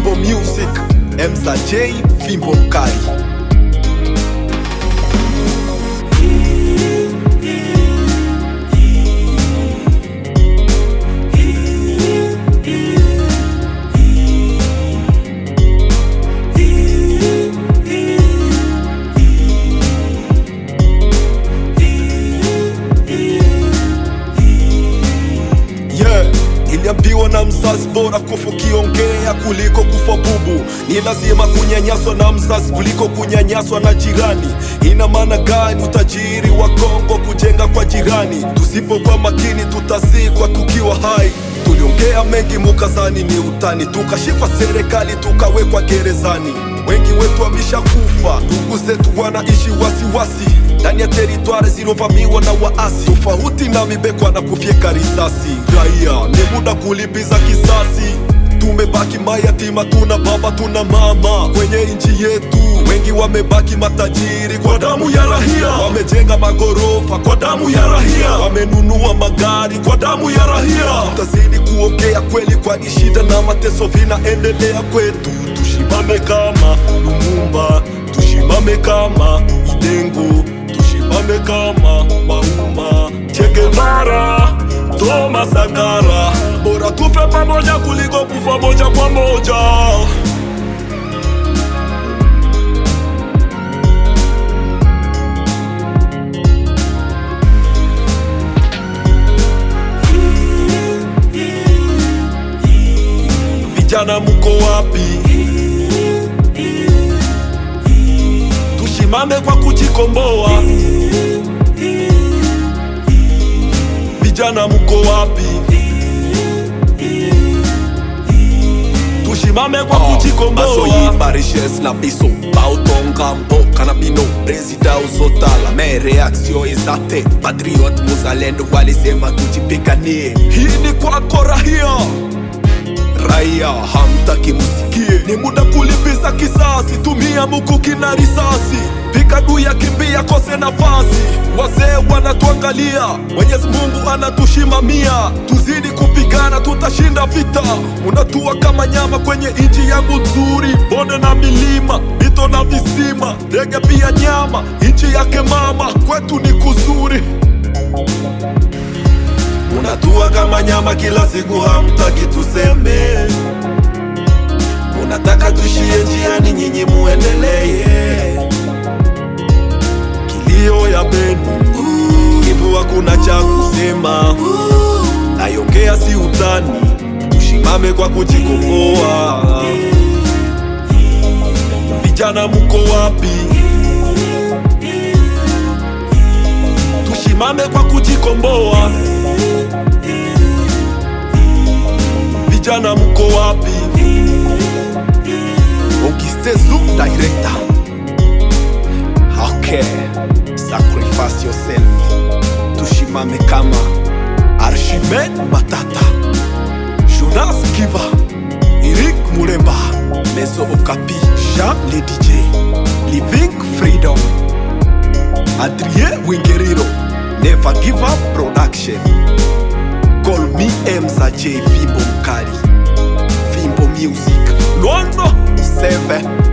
Fimbo Music, Mza J, Fimbo Mkali. Niliambiwa na mzazi bora kufa ukiongea kuliko kufa bubu. Ni lazima kunyanyaswa na mzazi kuliko kunyanyaswa na jirani. Ina maana gani utajiri wa Kongo kujenga kwa jirani? Tusipokuwa makini tutazikwa tukiwa hai. Tuliongea mengi mukazani ni utani, tukashikwa serikali tukawekwa gerezani. Wengi wetu wameshakufa, ndugu zetu wanaishi wasiwasi ndani ya teritwari zilovamiwa na waasi. Tofauti na mibekwa na kufyeka risasi. Raia, ni muda kulipiza kisasi. Tumebaki mayatima, tuna baba tuna mama kwenye nchi yetu. Wengi wamebaki matajiri kwa damu ya rahia. Wamejenga magorofa kwa damu ya rahia. Wamenunua magari kwa damu ya rahia. Tutazidi kuongea kweli, kwani shida na mateso vinaendelea kwetu. Tushimame kama Lumumba, tushimame kama Idengo, tushimame kama Mauma, Che Guevara, Thomas Sankara. Bora tufe pamoja kuliko kufa moja kwa moja. Vijana muko wapi? Tushimame kwa kujikomboa. Vijana muko wapi? Tushimame kwa kujikomboa. Masoyi parishes na biso Bautonga mboka na bino Presida uzota la me reaksio izate. Patriot muzalendo walisema tujipiganie. Hii ni kwako rahia. Raia hamtaki musikie. Ni muda kulipiza kisasi. Tumia mukuki na risasi. Pika duya kimbia kose nafasi. Wazee wanatuangalia, Mwenyezi Mungu anatushimamia. Tuzidi kupigana tutashinda vita. Unatua kama nyama kwenye inchi yangu nzuri. Bonde na milima, mito na visima, ndege pia nyama. Inchi yake mama, kwetu ni kuzuri. Unatua kama nyama kila siku, hamtaki tuseme. Unataka tushie njiani, nyinyi muendelee. Kilio ya Beni, hivu hakuna cha kusema. Nayongea si utani, tushimame kwa kujikomboa. Vijana muko wapi? Tushimame kwa kujikomboa. Vijana muko wapi? Auguste Zouk director. Okay, sacrifice yourself. Tushimame kama Archimede Matata, Jonas Kiva, Eric Muremba, Mezo Okapi, Jean le DJ, Living Freedom, Adrien Wingeriro, Never Give Up Production. Call me Mza J, Fimbo Mkali, Fimbo Music, Luanzo 7